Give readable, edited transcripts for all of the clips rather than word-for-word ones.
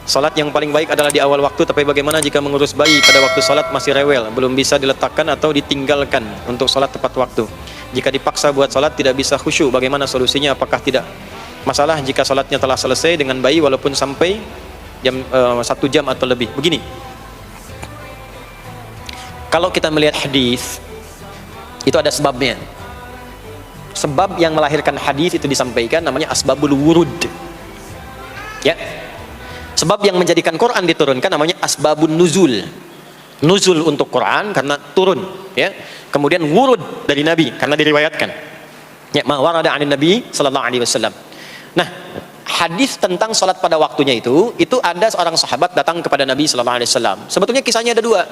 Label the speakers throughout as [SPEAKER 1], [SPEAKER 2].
[SPEAKER 1] Salat yang paling baik adalah di awal waktu, tapi bagaimana jika mengurus bayi pada waktu salat masih rewel, belum bisa diletakkan atau ditinggalkan untuk salat tepat waktu? Jika dipaksa buat salat tidak bisa khusyuk, bagaimana solusinya? Apakah tidak masalah jika salatnya telah selesai dengan bayi walaupun sampai jam 1 jam atau lebih? Begini, kalau kita melihat hadis itu ada sebabnya. Sebab yang melahirkan hadis itu disampaikan namanya asbabul wurud. Ya. Sebab yang menjadikan Quran diturunkan namanya asbabun nuzul. Nuzul untuk Quran karena turun, ya. Kemudian wurud dari Nabi karena diriwayatkan. Ya, ma warada 'anin Nabi sallallahu alaihi wasallam. Nah, hadis tentang salat pada waktunya itu ada seorang sahabat datang kepada Nabi sallallahu alaihi wasallam. Sebetulnya kisahnya ada dua.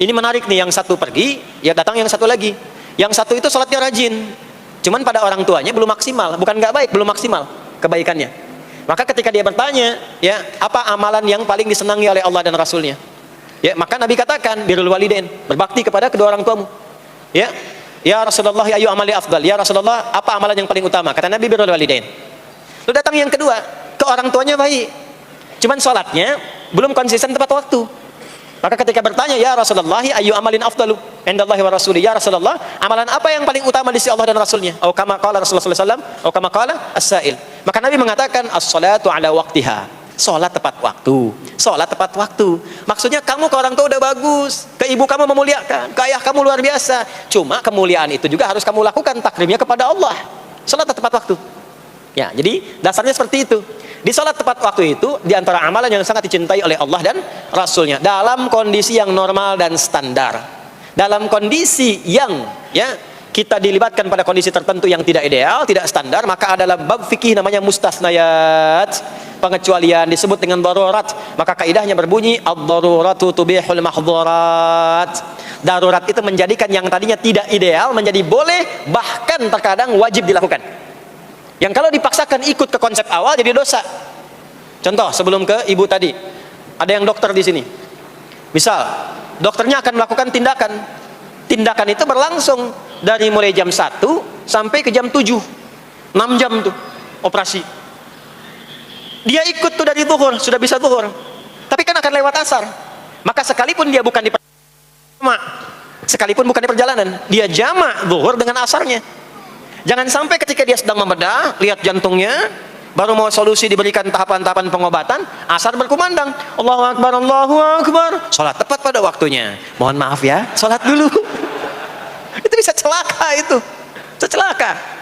[SPEAKER 1] Ini menarik nih, yang satu pergi, ya datang yang satu lagi. Yang satu itu salatnya rajin. Cuman pada orang tuanya belum maksimal, bukan nggak baik, belum maksimal kebaikannya. Maka ketika dia bertanya, ya, apa amalan yang paling disenangi oleh Allah dan Rasulnya? Ya, maka Nabi katakan, birrul walidain, berbakti kepada kedua orang tuamu. Ya, ya Rasulullah, ayu amali afdal. Ya Rasulullah, apa amalan yang paling utama? Kata Nabi, birrul walidain. Lalu datang yang kedua, ke orang tuanya baik, cuman sholatnya belum konsisten tepat waktu. Maka ketika bertanya, ya Rasulullah, ayu amalin afdalu indallahi wa rasuli, ya Rasulullah, amalan apa yang paling utama di sisi Allah dan Rasulnya? Atau kama qala Rasulullah sallallahu alaihi wasallam, atau kama qala as-sa'il. Maka Nabi mengatakan as-salatu ala waqtiha. Salat tepat waktu. Salat tepat waktu. Maksudnya kamu ke orang tua udah bagus, ke ibu kamu memuliakan, ke ayah kamu luar biasa. Cuma kemuliaan itu juga harus kamu lakukan takrimnya kepada Allah. Salat tepat waktu. Ya, jadi dasarnya seperti itu. Di salat tepat waktu itu di antara amalan yang sangat dicintai oleh Allah dan Rasulnya dalam kondisi yang normal dan standar. Dalam kondisi yang, ya, kita dilibatkan pada kondisi tertentu yang tidak ideal, tidak standar, maka adalah bab fikih namanya mustasnayat, pengecualian disebut dengan darurat. Maka kaidahnya berbunyi ad-daruratu tubihul mahdhurat. Darurat itu menjadikan yang tadinya tidak ideal menjadi boleh, bahkan terkadang wajib dilakukan. Yang kalau dipaksakan ikut ke konsep awal jadi dosa. Contoh, sebelum ke ibu tadi, ada yang dokter di sini. Misal, dokternya akan melakukan tindakan. Tindakan itu berlangsung dari mulai jam 1 sampai ke jam 7. 6 jam tuh operasi. Dia ikut tuh dari zuhur, sudah bisa zuhur. Tapi kan akan lewat asar. Maka sekalipun dia bukan di perjalanan, dia jamak zuhur dengan asarnya. Jangan sampai ketika dia sedang membedah, lihat jantungnya, baru mau solusi diberikan tahapan-tahapan pengobatan, asar berkumandang, Allahu Akbar, Allahu Akbar. Salat tepat pada waktunya. Mohon maaf ya, salat dulu. Itu bisa celaka itu. Celaka.